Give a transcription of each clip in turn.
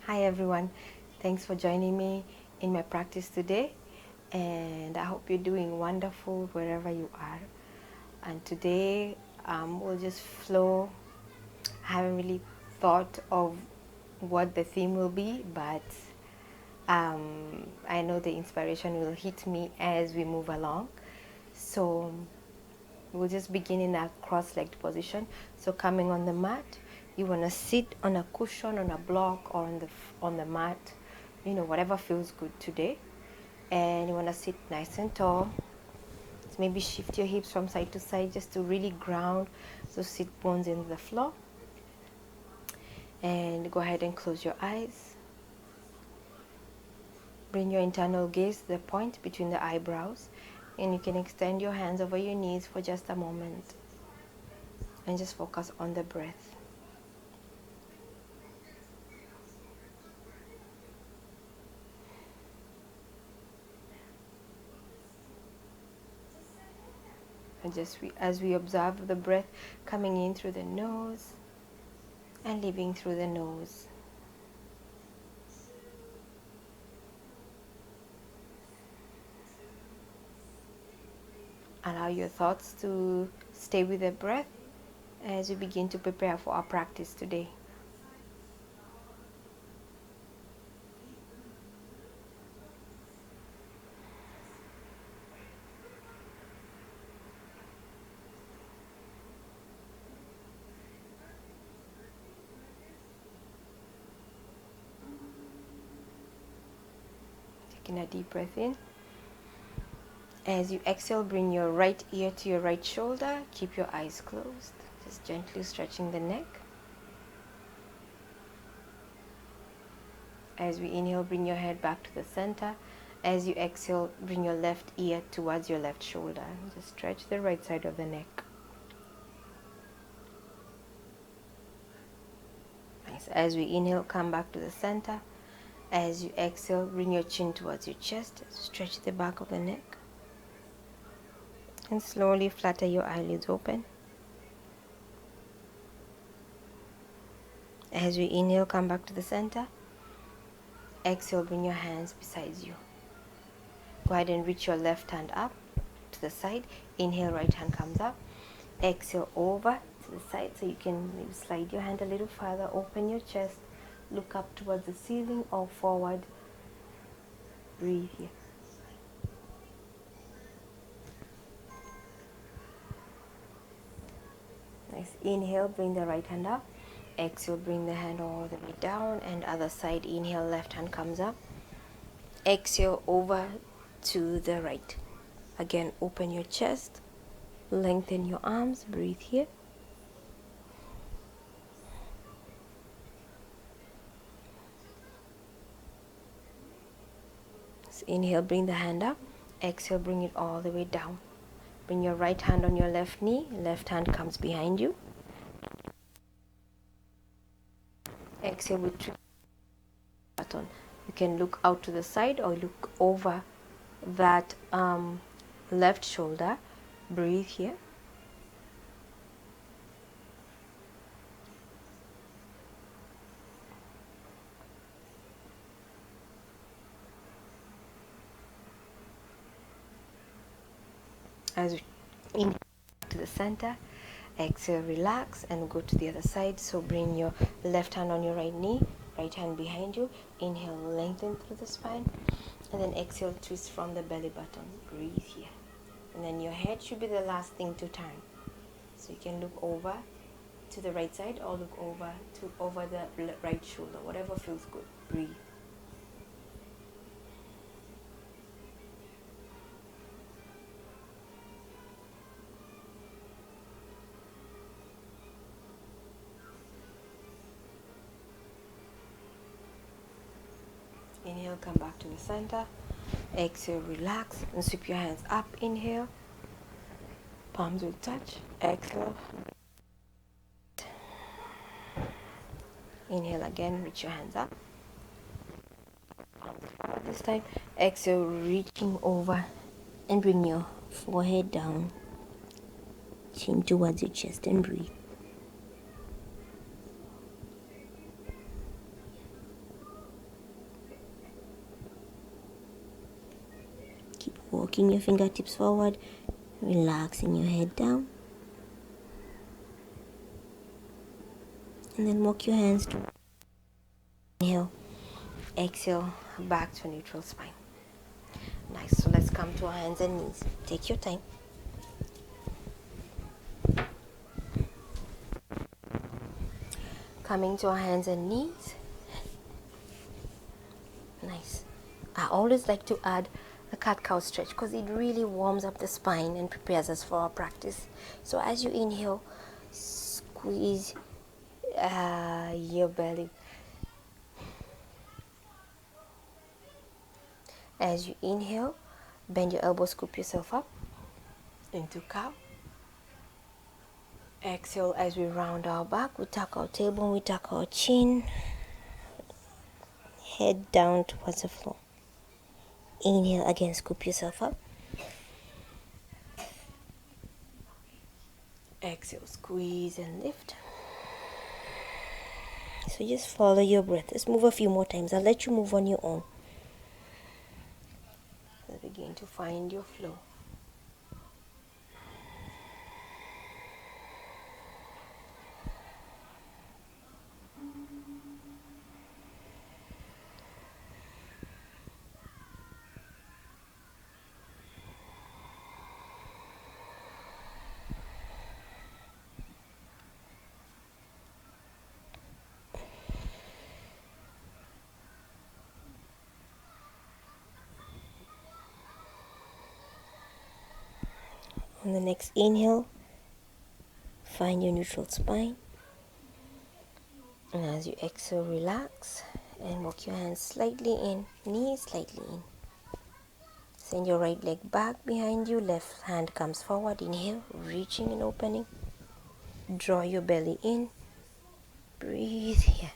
Hi everyone, thanks for joining me in my practice today, and I hope you're doing wonderful wherever you are. And today we'll just flow. I haven't really thought of what the theme will be, but I know the inspiration will hit me as we move along. So we'll just begin in a cross-legged position. So coming on the mat, you want to sit on a cushion, on a block, or on the mat, whatever feels good today. And you want to sit nice and tall. So maybe shift your hips from side to side just to really ground those sit bones in the floor. And go ahead and close your eyes. Bring your internal gaze to the point between the eyebrows, and you can extend your hands over your knees for just a moment and just focus on the breath. And just as we observe the breath coming in through the nose and leaving through the nose. Allow your thoughts to stay with the breath as we begin to prepare for our practice today. Taking a deep breath in. As you exhale, bring your right ear to your right shoulder. Keep your eyes closed. Just gently stretching the neck. As we inhale, bring your head back to the center. As you exhale, bring your left ear towards your left shoulder. Just stretch the right side of the neck. Nice. As we inhale, come back to the center. As you exhale, bring your chin towards your chest. Stretch the back of the neck. And slowly flutter your eyelids open. As we inhale, come back to the center. Exhale, bring your hands beside you. Go ahead and reach your left hand up to the side. Inhale, right hand comes up. Exhale, over to the side, so you can maybe slide your hand a little further. Open your chest. Look up towards the ceiling or forward. Breathe here. Nice. Inhale, bring the right hand up. Exhale, bring the hand all the way down, and other side. Inhale, left hand comes up. Exhale, over to the right. Again, open your chest. Lengthen your arms. Breathe here. So inhale, bring the hand up. Exhale, bring it all the way down. Bring your right hand on your left knee. Left hand comes behind you. Exhale with button. You can look out to the side or look over that left shoulder. Breathe here. As we inhale to the center, exhale, relax, and go to the other side. So bring your left hand on your right knee, right hand behind you. Inhale, lengthen through the spine, and then exhale, twist from the belly button. Breathe here. And then your head should be the last thing to turn. So you can look over to the right side or look over the right shoulder, whatever feels good. Breathe. Inhale, come back to the center. Exhale, relax, and sweep your hands up. Inhale, palms will touch. Exhale. Inhale again, reach your hands up. This time, exhale, reaching over and bring your forehead down, chin towards your chest, and breathe. Keep walking your fingertips forward, relaxing your head down. And then walk your hands to inhale, exhale, back to neutral spine. Nice. So let's come to our hands and knees. Take your time. Coming to our hands and knees. Nice. I always like to add a cat-cow stretch because it really warms up the spine and prepares us for our practice. So as you inhale, squeeze your belly. As you inhale, bend your elbows, scoop yourself up into cow. Exhale as we round our back. We tuck our tailbone, we tuck our chin. Head down towards the floor. Inhale again, scoop yourself up. Exhale, squeeze and lift. So just follow your breath. Let's move a few more times. I'll let you move on your own. So begin to find your flow. On the next inhale, find your neutral spine. And as you exhale, relax and walk your hands slightly in, knees slightly in. Send your right leg back behind you, left hand comes forward. Inhale, reaching and opening. Draw your belly in. Breathe here.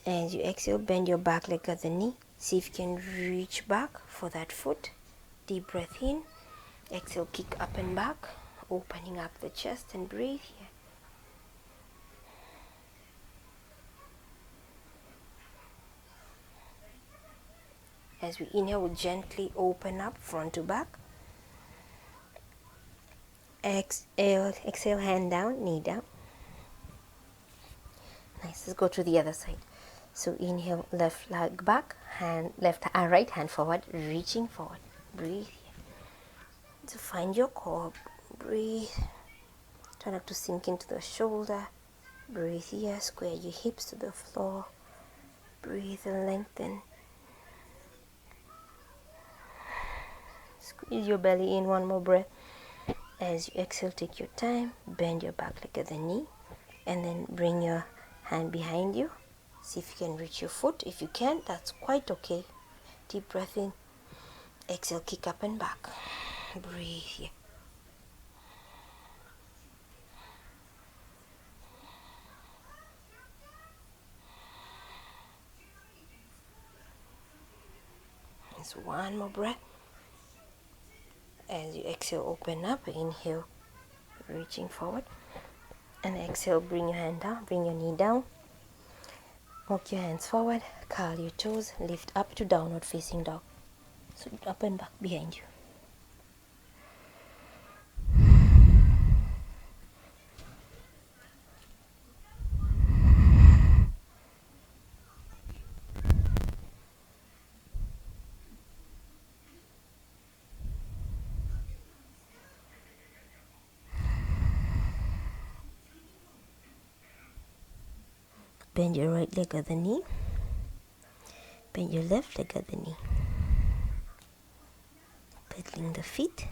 As you exhale, bend your back leg at the knee. See if you can reach back for that foot. Deep breath in. Exhale, kick up and back, opening up the chest and breathe here. As we inhale, we gently open up front to back. Exhale, hand down, knee down. Nice. Let's go to the other side. So inhale, left leg back, right hand forward, reaching forward. Breathe here. So find your core. Breathe. Try not to sink into the shoulder. Breathe here. Square your hips to the floor. Breathe and lengthen. Squeeze your belly in. One more breath. As you exhale, take your time. Bend your back leg at the knee. And then bring your hand behind you. See if you can reach your foot. If you can't, that's quite okay. Deep breath in. Exhale, kick up and back. Breathe here. Just one more breath. As you exhale, open up. Inhale, reaching forward. And exhale, bring your hand down. Bring your knee down. Walk your hands forward. Curl your toes. Lift up to downward facing dog. So up and back behind you. Bend your right leg at the knee. Bend your left leg at the knee. Pedaling the feet.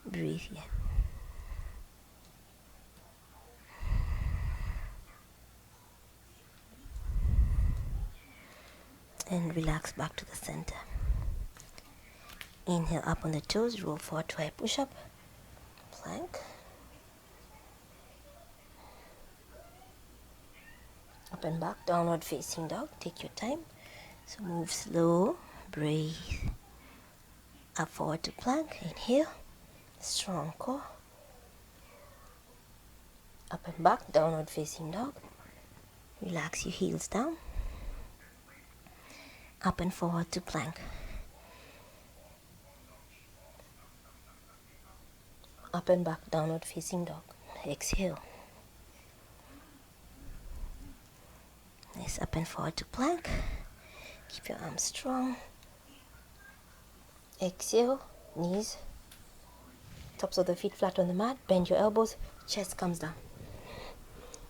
Breathe here. And relax back to the center. Inhale up on the toes, roll forward to high push-up. Plank. Up and back, downward facing dog. Take your time. So move slow. Breathe. Up forward to plank. Inhale. Strong core. Up and back, downward facing dog. Relax your heels down. Up and forward to plank. Up and back, downward facing dog. Exhale. Nice, up and forward to plank. Keep your arms strong. Exhale, knees, tops of the feet flat on the mat. Bend your elbows, chest comes down.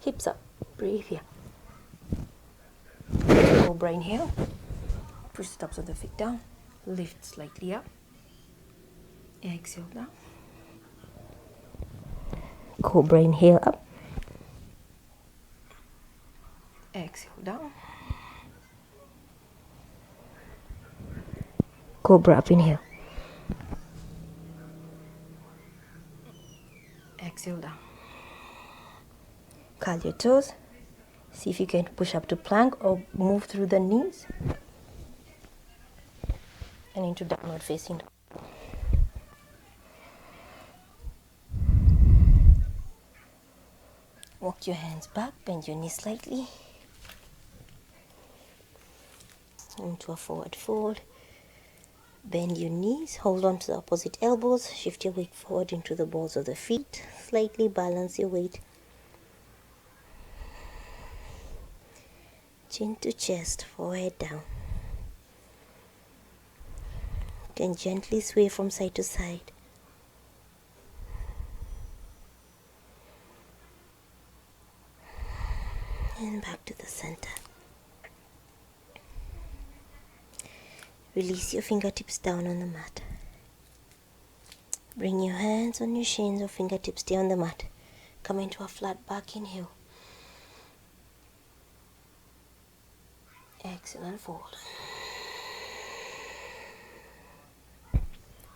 Hips up, breathe here. Cobra inhale. Push the tops of the feet down. Lift slightly up. Exhale down. Cobra inhale up. Exhale down. Cobra up, inhale. Exhale down. Curl your toes. See if you can push up to plank or move through the knees. And into downward facing dog. Walk your hands back, bend your knees slightly. Into a forward fold. Bend your knees, hold on to the opposite elbows, shift your weight forward into the balls of the feet, slightly balance your weight. Chin to chest, forehead down. You can gently sway from side to side. And back to the center. Release your fingertips down on the mat. Bring your hands on your shins or fingertips stay on the mat. Come into a flat back inhale. Exhale and fold.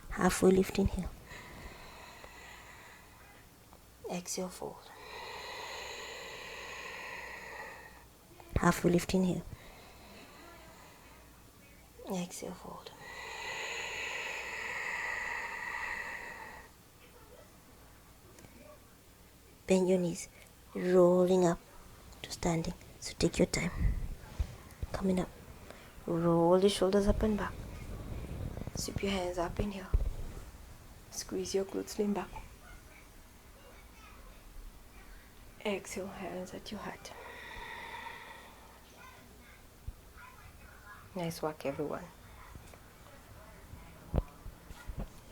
Halfway lift, inhale. Exhale, fold. Halfway lift, inhale. Exhale, fold. Bend your knees, rolling up to standing. So take your time. Coming up. Roll the shoulders up and back. Sweep your hands up, inhale. Squeeze your glutes, lean back. Exhale, hands at your heart. Nice work, everyone.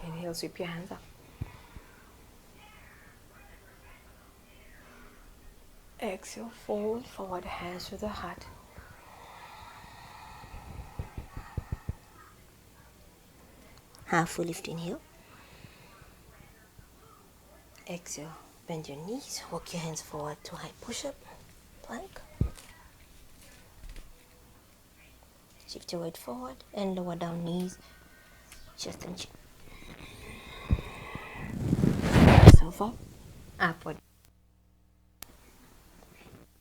Inhale, sweep your hands up. Exhale, fold forward, hands to the heart. Halfway lift, inhale. Exhale, bend your knees, walk your hands forward to high push-up, plank. Shift your weight forward and lower down knees, chest and chin. Yourself up, upward.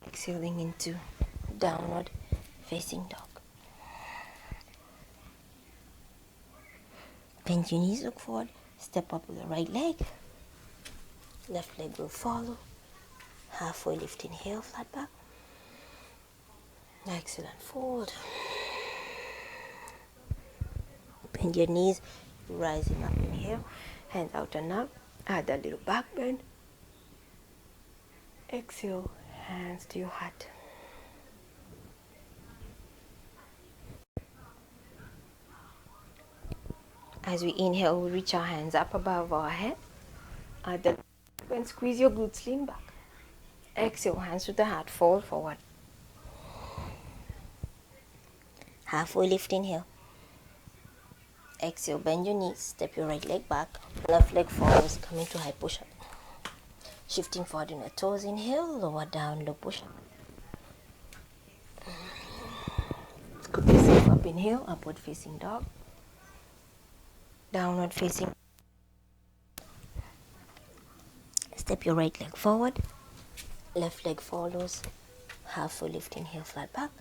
Exhaling into downward facing dog. Bend your knees, look forward, step up with the right leg. Left leg will follow. Halfway lift, inhale, flat back. Exhale and fold. Bend your knees, rising up, inhale. Hands out and up. Add a little back bend. Exhale, hands to your heart. As we inhale, we reach our hands up above our head. Add the and squeeze your glutes, lean back. Exhale, hands to the heart, fold forward. Halfway lift, inhale. Exhale, bend your knees, step your right leg back. Left leg follows, coming to high push-up. Shifting forward in your toes, inhale, lower down, low push-up. Scoop yourself up, inhale, upward facing dog. Downward facing. Step your right leg forward. Left leg follows. Halfway lift, inhale, flat back.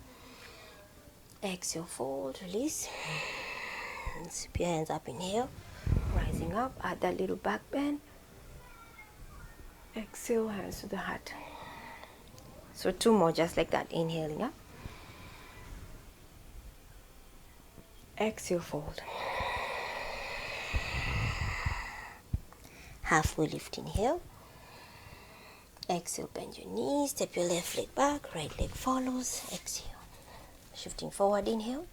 Exhale, fold, release. And sweep your hands up, inhale. Rising up, add that little back bend. Exhale, hands to the heart. So 2 more just like that. Inhaling up. Exhale, fold. Halfway lift, inhale. Exhale, bend your knees, step your left leg back, right leg follows. Exhale. Shifting forward, inhale.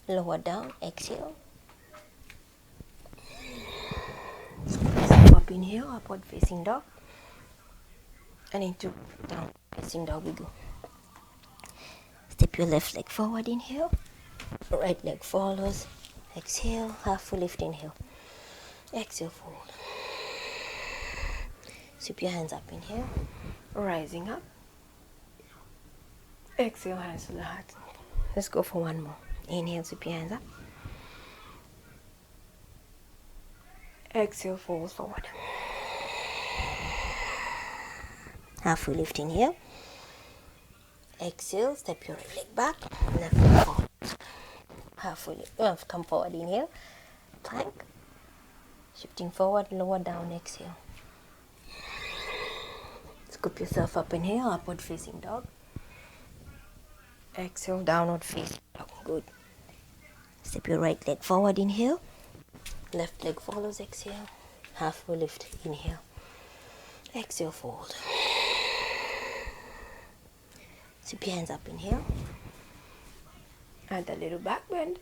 Lower down, exhale. Up, inhale, upward facing dog. And into down facing dog we go. Step your left leg forward, inhale. Right leg follows. Exhale, halfway lift, inhale. Exhale, fold. Sweep your hands up, inhale. Rising up. Exhale, hands to the heart. Let's go for one more. Inhale, sweep your hands up. Exhale, fold forward. Halfway lift, inhale. Exhale, step your right leg back. Left leg forward. Halfway lift, come forward, inhale. Plank. Shifting forward, lower down, exhale. Scoop yourself up, inhale, upward facing dog. Exhale, downward facing dog. Good. Step your right leg forward, inhale. Left leg follows, exhale. Halfway lift, inhale. Exhale, fold. Sweep your hands up, inhale. Add a little back bend.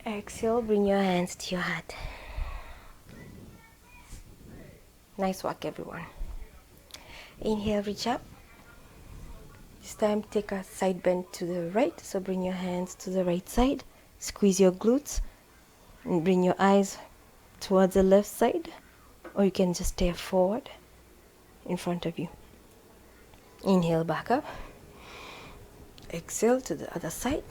Exhale, bring your hands to your heart. Nice work, everyone. Inhale, reach up. This time take a side bend to the right, so bring your hands to the right side. Squeeze your glutes and bring your eyes towards the left side, or you can just stare forward in front of you. Inhale, back up. Exhale to the other side.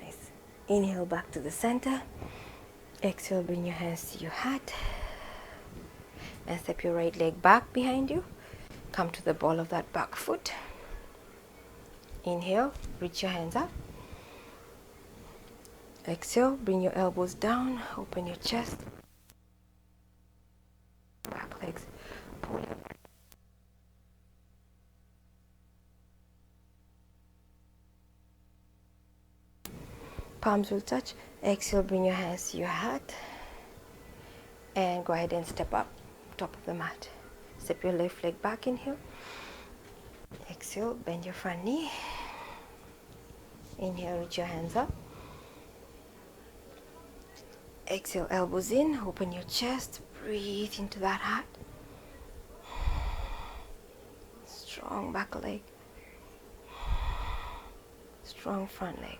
Nice. Inhale, back to the center. Exhale, bring your hands to your heart. And step your right leg back behind you. Come to the ball of that back foot. Inhale, reach your hands up. Exhale, bring your elbows down, open your chest. Back legs, pull your palms will touch. Exhale, bring your hands to your heart. And go ahead and step up, top of the mat. Step your left leg back, inhale. Exhale, bend your front knee. Inhale, reach your hands up. Exhale, elbows in, open your chest, breathe into that heart. Strong back leg. Strong front leg.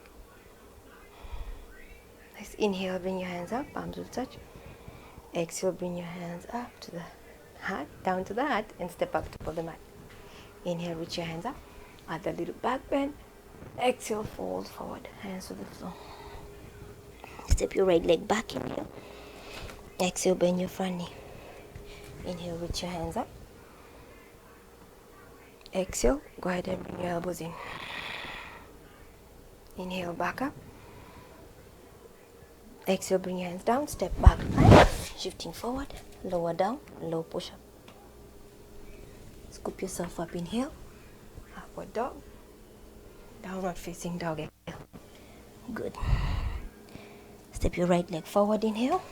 Nice. Inhale, bring your hands up, palms will touch. Exhale, bring your hands up to the heart, down to the heart, and step up top of the mat. Inhale, reach your hands up. Add a little back bend. Exhale, fold forward, hands to the floor. Step your right leg back, inhale. Exhale, bend your front knee. Inhale, reach your hands up. Exhale, go ahead and bring your elbows in. Inhale, back up. Exhale, bring your hands down, step back, plank. Shifting forward, lower down, low push up. Scoop yourself up, inhale. Upward dog. Downward facing dog, exhale. Good. Step your right leg forward, inhale.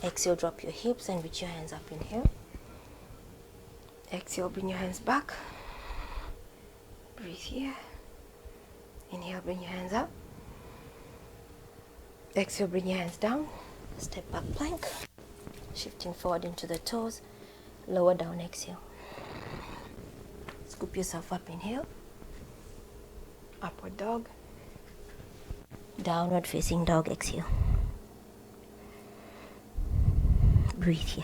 Exhale, drop your hips and reach your hands up, inhale. Exhale, bring your hands back. Breathe here. Inhale, bring your hands up. Exhale, bring your hands down. Step back plank. Shifting forward into the toes. Lower down, exhale. Scoop yourself up, inhale. Upward dog. Downward facing dog, exhale. Breathe here.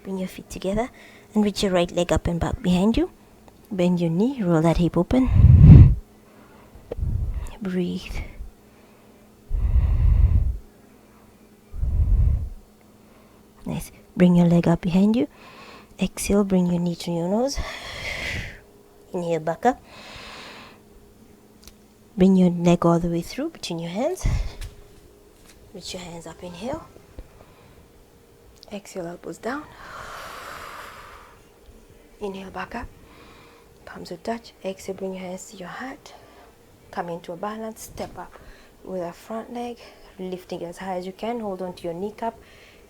Bring your feet together and reach your right leg up and back behind you. Bend your knee, roll that hip open. Breathe. Nice. Bring your leg up behind you. Exhale, bring your knee to your nose. Inhale, back up. Bring your leg all the way through between your hands. Reach your hands up, inhale. Exhale, elbows down. Inhale, back up. Palms will touch. Exhale, bring your hands to your heart. Come into a balance. Step up with a front leg. Lifting as high as you can. Hold on to your kneecap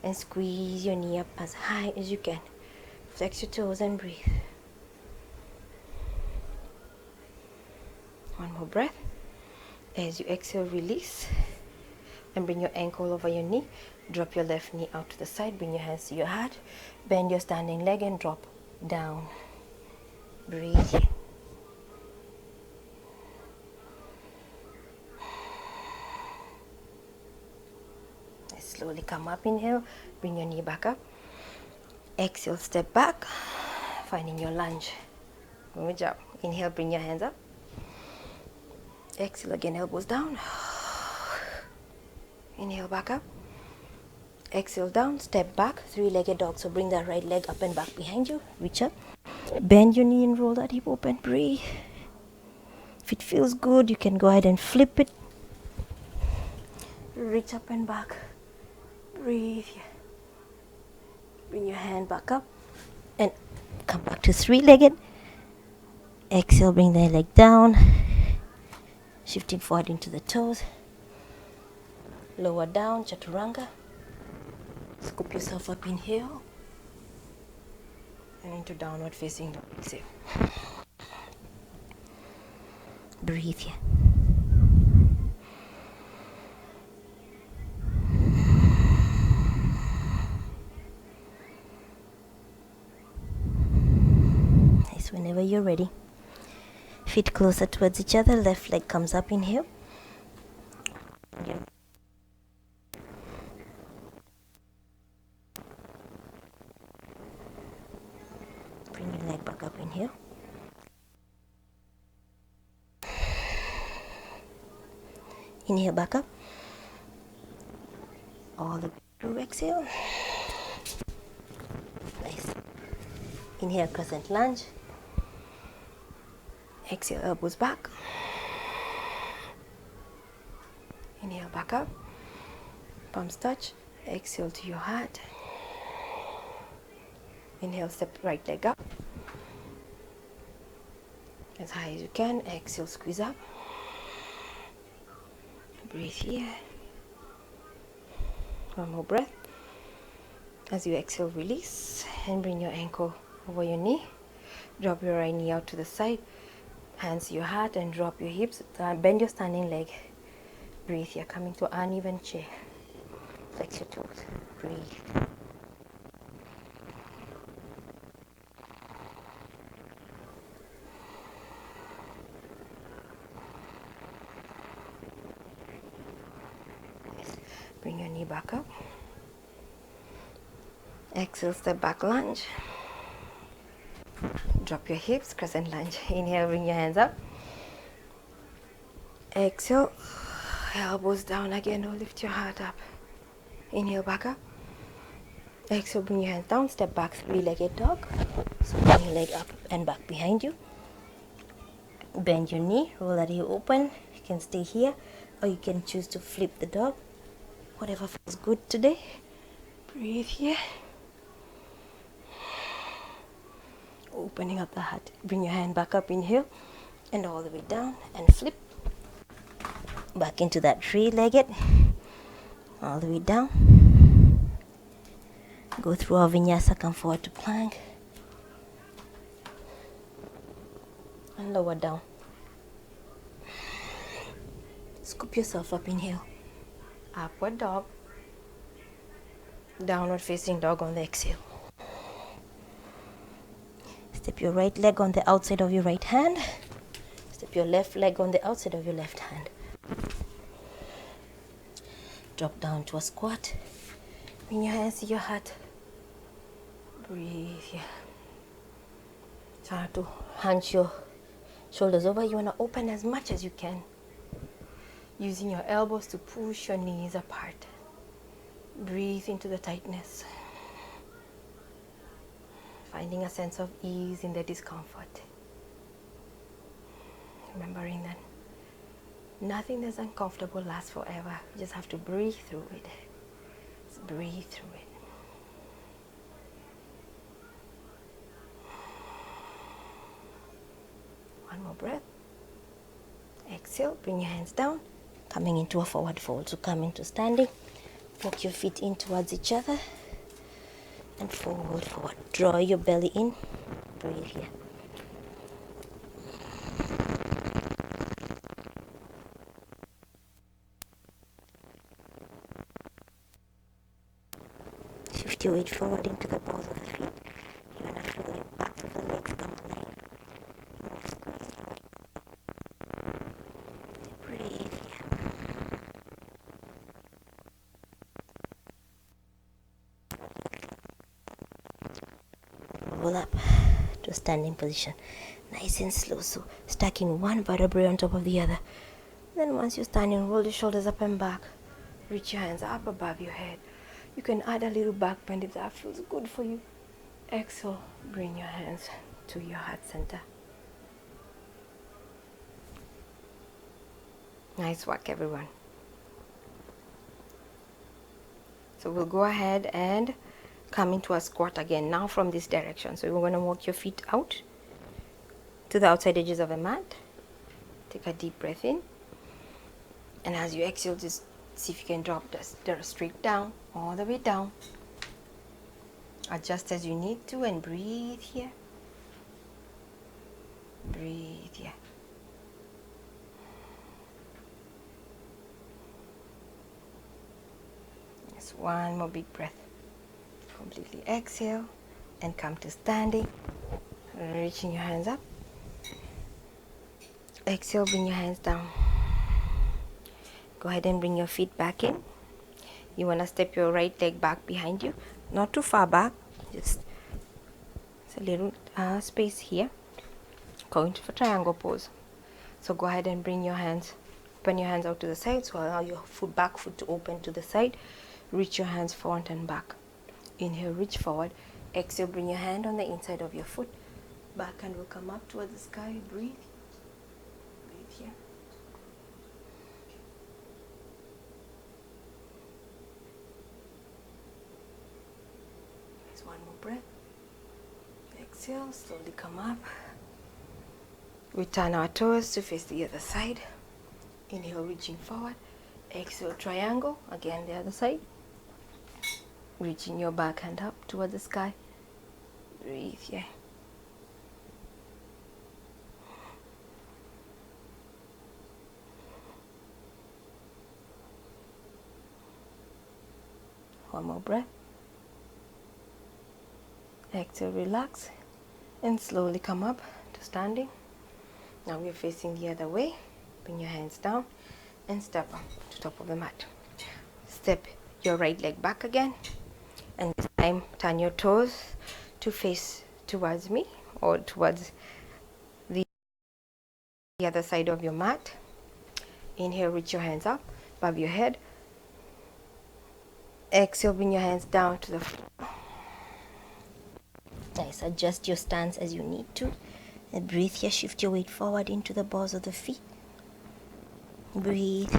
and squeeze your knee up as high as you can. Flex your toes and breathe. One more breath. As you exhale, release. And bring your ankle over your knee. Drop your left knee out to the side. Bring your hands to your heart. Bend your standing leg and drop down. Breathe. Slowly come up, inhale. Bring your knee back up. Exhale, step back. Finding your lunge. Good job. Inhale, bring your hands up. Exhale again, elbows down. Inhale, back up. Exhale down, step back, three-legged dog. So bring that right leg up and back behind you. Reach up. Bend your knee and roll that hip open. Breathe. If it feels good, you can go ahead and flip it. Reach up and back. Breathe. Bring your hand back up and come back to three-legged. Exhale, bring the leg down. Shifting forward into the toes. Lower down, chaturanga. Scoop yourself up, inhale. And into downward facing dog. Exhale. Breathe here. Nice, whenever you're ready. Feet closer towards each other. Left leg comes up, inhale. Again. Bring your leg back up, inhale. Inhale, back up. All the way through, exhale. Nice. Inhale, crescent lunge. Exhale, elbows back. Inhale, back up. Palms touch. Exhale to your heart. Inhale, step right leg up. As high as you can. Exhale, squeeze up. Breathe here. One more breath. As you exhale, release. And bring your ankle over your knee. Drop your right knee out to the side. Hands to your heart and drop your hips. Bend your standing leg. Breathe here. Coming to uneven chair. Flex your toes. Breathe. Bring your knee back up. Exhale, step back lunge. Drop your hips, crescent lunge. Inhale, bring your hands up. Exhale, elbows down again. Or lift your heart up. Inhale, back up. Exhale, bring your hands down. Step back, three-legged dog. So bring your leg up and back behind you. Bend your knee, roll that heel open. You can stay here, or you can choose to flip the dog. Whatever feels good today. Breathe here. Opening up the heart. Bring your hand back up, inhale, and all the way down, and flip. Back into that three-legged. All the way down. Go through our vinyasa, come forward to plank. And lower down. Scoop yourself up, inhale. Upward dog. Downward facing dog on the exhale. Step your right leg on the outside of your right hand. Step your left leg on the outside of your left hand. Drop down to a squat. Bring your hands to your heart. Breathe here. Try to hunch your shoulders over. You want to open as much as you can. Using your elbows to push your knees apart. Breathe into the tightness. Finding a sense of ease in the discomfort. Remembering that Nothing that's uncomfortable lasts forever. You just have to breathe through it. Just breathe through it. One more breath. Exhale, bring your hands down, coming into a forward fold. So come into standing, walk your feet in towards each other, and forward, forward. Draw your belly in, breathe here. Shift your weight forward into the balls of the feet. You're gonna feel the back of the legs come alive. Breathe here. Roll up to standing position, nice and slow. So stacking one vertebrae on top of the other. Then once you're standing, roll the shoulders up and back. Reach your hands up above your head. You can add a little back bend if that feels good for you. Exhale, bring your hands to your heart center. Nice work, everyone. So we'll go ahead and come into a squat again, now from this direction. So we're going to walk your feet out to the outside edges of the mat. Take a deep breath in. And as you exhale, just see if you can drop this straight down, all the way down. Adjust as you need to and breathe here. Breathe here. Just one more big breath. Completely exhale and come to standing. Reaching your hands up. Exhale, bring your hands down. Go ahead and bring your feet back in. You want to step your right leg back behind you. Not too far back. Just a little space here. Going for triangle pose. So go ahead and bring your hands, open your hands out to the side. So allow your back foot to open to the side. Reach your hands front and back. Inhale, reach forward. Exhale, bring your hand on the inside of your foot. Back hand will come up towards the sky. Breathe. Breathe here. One more breath. Exhale, slowly come up. We turn our toes to face the other side. Inhale, reaching forward. Exhale, triangle. Again, the other side. Reaching your back hand up towards the sky. Breathe here. One more breath. Exhale, relax, and slowly come up to standing. Now we're facing the other way. Bring your hands down and step up to top of the mat. Step your right leg back again, and this time turn your toes to face towards me or towards the other side of your mat. Inhale, reach your hands up above your head. Exhale, bring your hands down to the floor. Nice. Adjust your stance as you need to. And breathe here. Shift your weight forward into the balls of the feet. Breathe.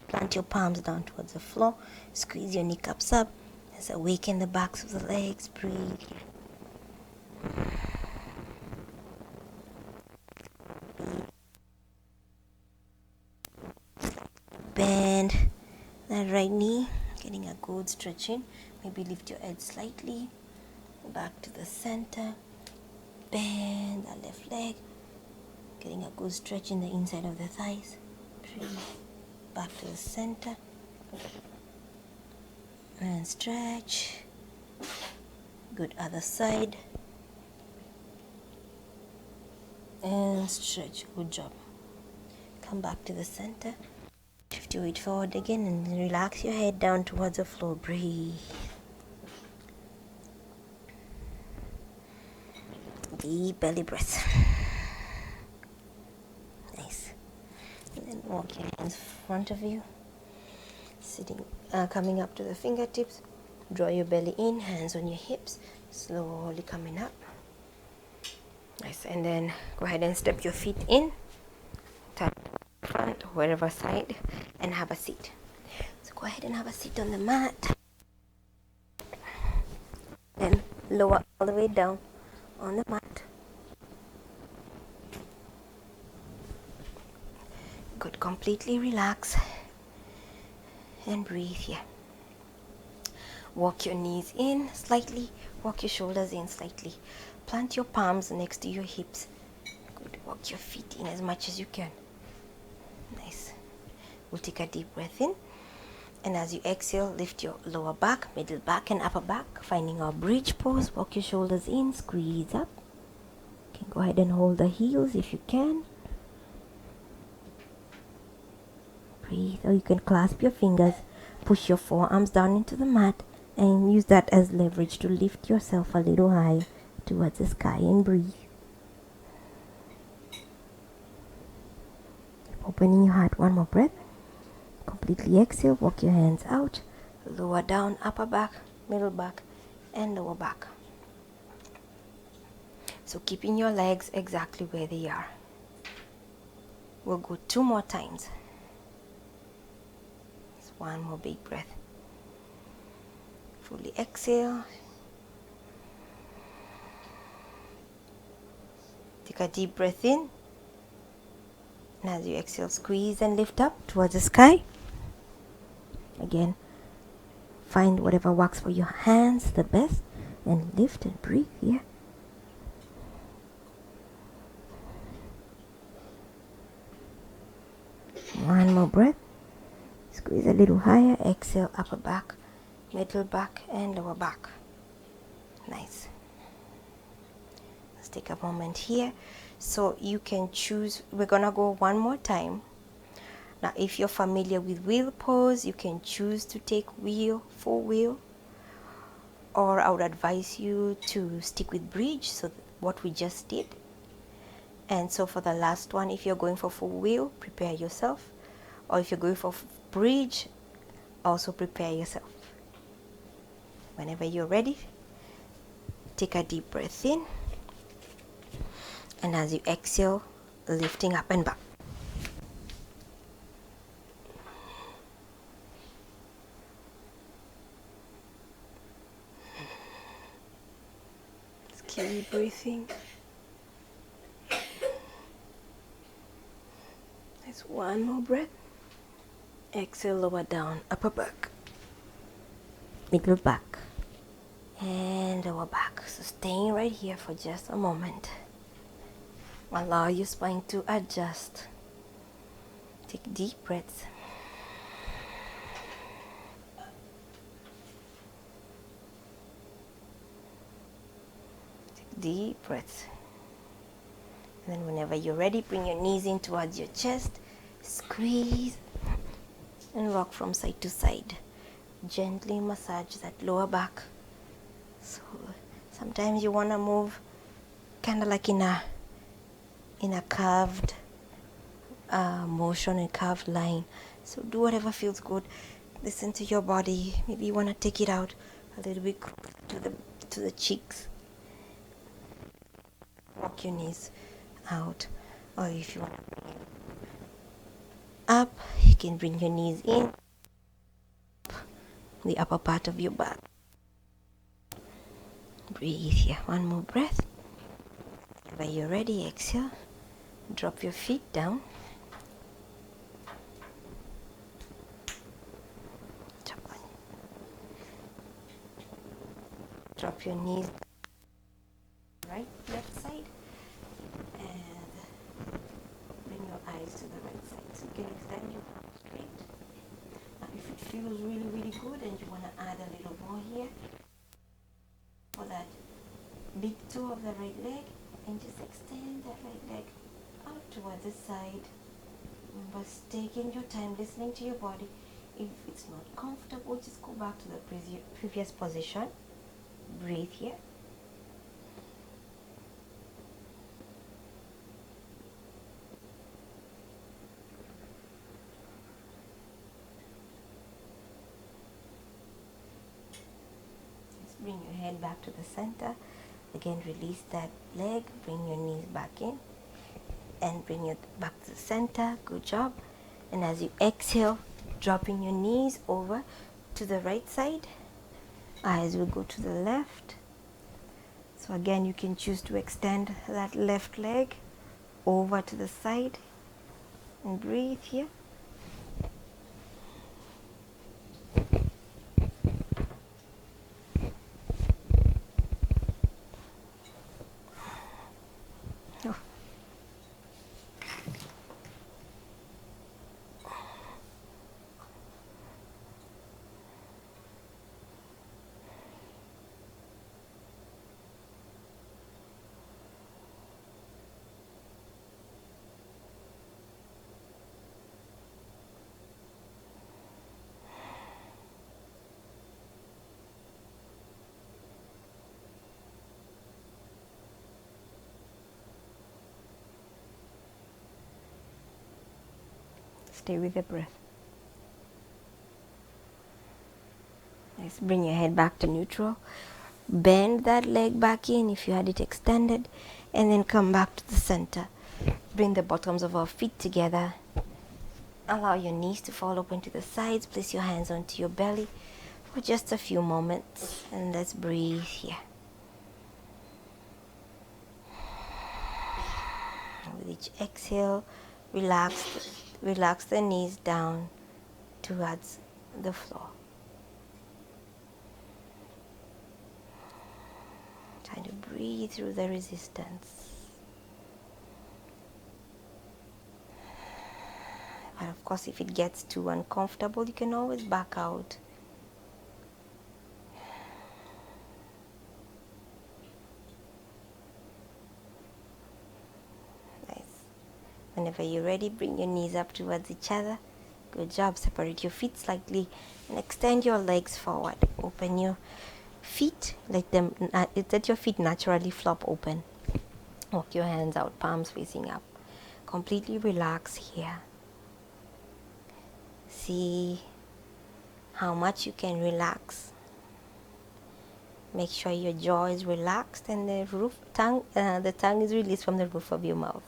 Plant your palms down towards the floor. Squeeze your kneecaps up. As awaken the backs of the legs. Breathe here. Bend that right knee. Getting a good stretch in. Maybe lift your head slightly. Back to the center. Bend that left leg. Getting a good stretch in the inside of the thighs. Breathe. Back to the center. And stretch. Good other side. And stretch. Good job. Come back to the center. Shift your weight forward again and relax your head down towards the floor. Breathe. Deep belly breath. Nice. And then walk your hands in front of you. Sitting, coming up to the fingertips. Draw your belly in, hands on your hips. Slowly coming up. Nice. And then go ahead and step your feet in. Turn front. front, wherever side, and have a seat. So go ahead and have a seat on the mat. Then lower all the way down on the mat. Good, completely relax and breathe here. Walk your knees in slightly, walk your shoulders in slightly. Plant your palms next to your hips. Good, walk your feet in as much as you can. Nice. We'll take a deep breath in. And as you exhale, lift your lower back, middle back, and upper back. Finding our bridge pose, walk your shoulders in, squeeze up. You can go ahead and hold the heels if you can. Breathe, or you can clasp your fingers, push your forearms down into the mat, and use that as leverage to lift yourself a little higher towards the sky and breathe. Opening your heart, one more breath. Completely exhale, walk your hands out, lower down, upper back, middle back, and lower back. So keeping your legs exactly where they are. We'll go 2 more times. Just one more big breath. Fully exhale. Take a deep breath in. And as you exhale, squeeze and lift up towards the sky. Again, find whatever works for your hands the best and lift and breathe here. One more breath. Squeeze a little higher. Exhale, upper back, middle back, and lower back. Nice. Let's take a moment here. So you can choose. We're gonna go one more time. Now, if you're familiar with wheel pose, you can choose to take wheel, full wheel, or I would advise you to stick with bridge, so what we just did. And so for the last one, if you're going for full wheel, prepare yourself, or if you're going for bridge, also prepare yourself. Whenever you're ready, take a deep breath in, and as you exhale, lifting up and back. Keep breathing. There's one more breath. Exhale, lower down, upper back, middle back, and lower back. So staying right here for just a moment. Allow your spine to adjust. Take deep breaths. Deep breaths. And then whenever you're ready, bring your knees in towards your chest, squeeze and rock from side to side. Gently massage that lower back. So sometimes you want to move kind of like in a curved motion, a curved line. So do whatever feels good. Listen to your body. Maybe you want to take it out a little bit to the cheeks. Walk your knees out, or if you want to bring it up, you can bring your knees in, the upper part of your back. Breathe here. One more breath. When you're ready, exhale. Drop your feet down. Drop your knees right, left side, and bring your eyes to the right side. So you can extend your arms straight. Now, if it feels really, really good and you want to add a little more here, for that big toe of the right leg, and just extend that right leg out towards the side. But taking your time, listening to your body. If it's not comfortable, just go back to the previous position. Breathe here. Just bring your head back to the center. Again, release that leg. Bring your knees back in. And bring it back to the center. Good job. And as you exhale, dropping your knees over to the right side. Eyes will go to the left. So again, you can choose to extend that left leg over to the side and breathe here. Oh. Stay with the breath. Nice. Bring your head back to neutral. Bend that leg back in if you had it extended, and then come back to the center. Bring the bottoms of our feet together. Allow your knees to fall open to the sides. Place your hands onto your belly for just a few moments, and let's breathe here. With each exhale, relax the knees down towards the floor. Trying to breathe through the resistance. But of course, if it gets too uncomfortable, you can always back out. Nice. Whenever you're ready, bring your knees up towards each other. Good job. Separate your feet slightly and extend your legs forward. Open your feet. Let your feet naturally flop open. Walk your hands out, palms facing up. Completely relax here. See how much you can relax. Make sure your jaw is relaxed and the tongue is released from the roof of your mouth.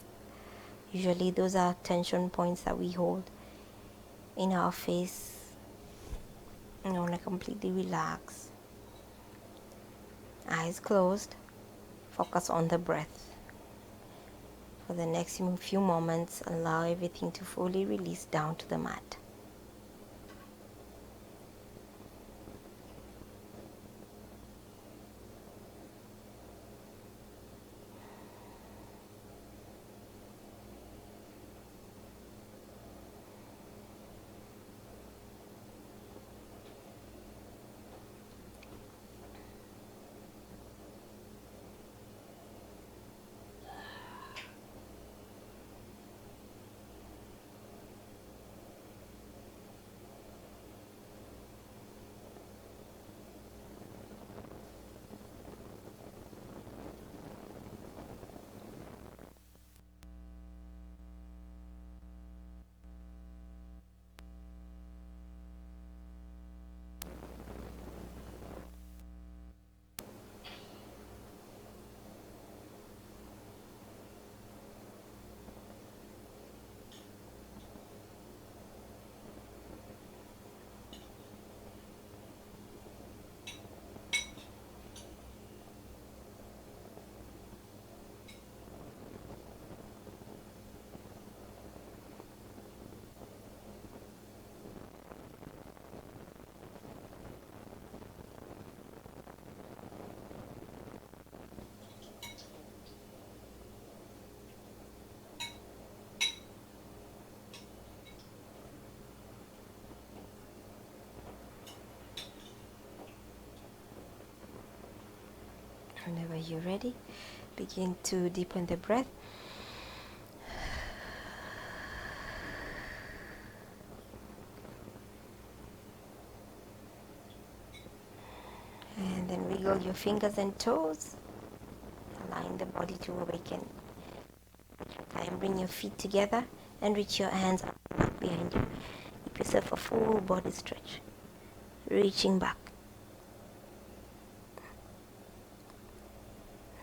Usually those are tension points that we hold in our face. You want to completely relax. Eyes closed. Focus on the breath. For the next few moments, allow everything to fully release down to the mat. Whenever you're ready, begin to deepen the breath. And then wiggle your fingers and toes, allowing the body to awaken. And bring your feet together and reach your hands up behind you. Give yourself a full body stretch. Reaching back.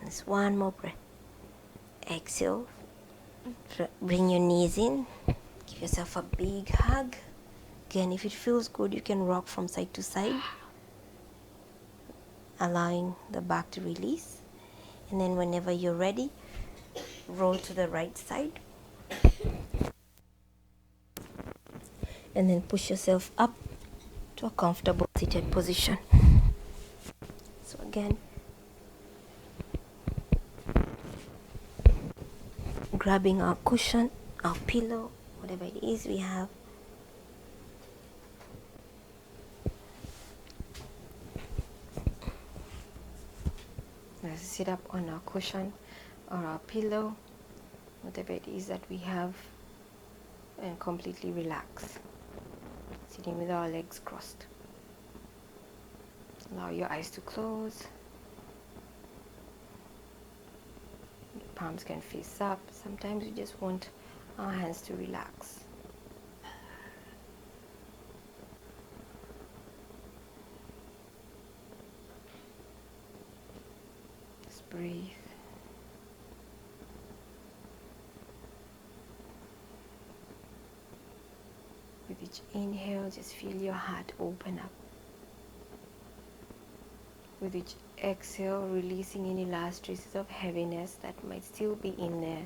Just one more breath. Exhale. Bring your knees in. Give yourself a big hug. Again, if it feels good, you can rock from side to side, allowing the back to release. And then whenever you're ready, roll to the right side. And then push yourself up to a comfortable seated position. So again, grabbing our cushion, our pillow, whatever it is we have. Let's sit up on our cushion or our pillow, whatever it is that we have, and completely relax. Sitting with our legs crossed. Allow your eyes to close. The palms can face up. Sometimes we just want our hands to relax. Just breathe. With each inhale, just feel your heart open up. With each exhale, releasing any last traces of heaviness that might still be in there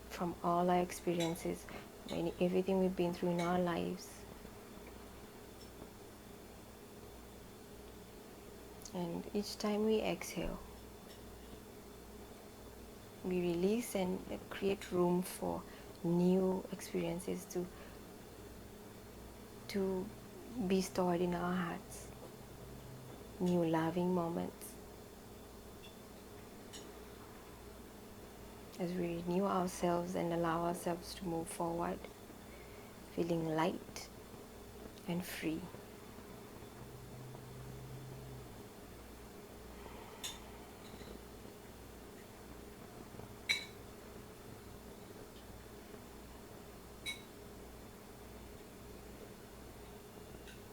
from all our experiences, everything we've been through in our lives. And each time we exhale, we release and create room for new experiences to be stored in our hearts, new loving moments. As we renew ourselves and allow ourselves to move forward, feeling light and free.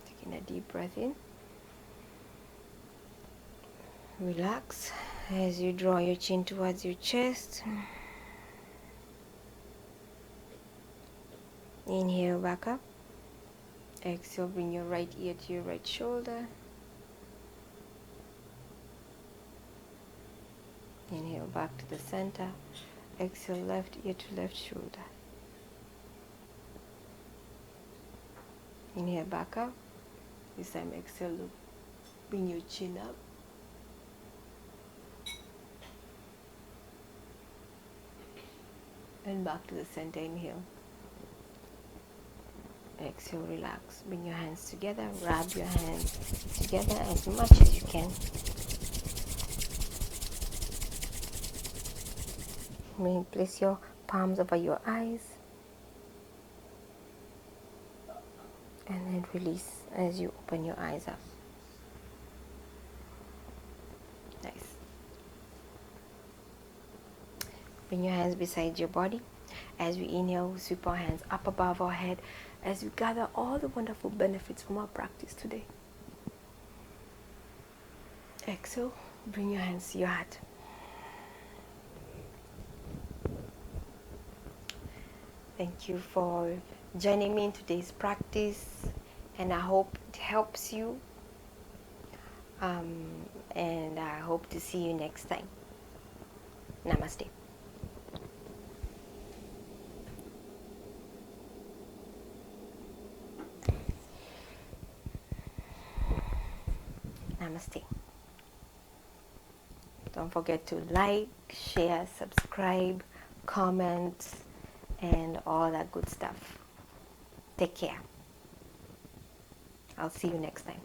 Taking a deep breath in. Relax as you draw your chin towards your chest. Inhale back up. Exhale, bring your right ear to your right shoulder. Inhale back to the center. Exhale, left ear to left shoulder. Inhale back up. This time exhale, bring your chin up. And back to the center, inhale. Exhale, relax. Bring your hands together. Wrap your hands together as much as you can. Place your palms over your eyes. And then release as you open your eyes up. Nice. Bring your hands beside your body. As we inhale, we sweep our hands up above our head as we gather all the wonderful benefits from our practice today. Exhale, bring your hands to your heart. Thank you for joining me in today's practice, and I hope it helps you. And I hope to see you next time. Namaste. Namaste. Don't forget to like, share, subscribe, comment, and all that good stuff. Take care. I'll see you next time.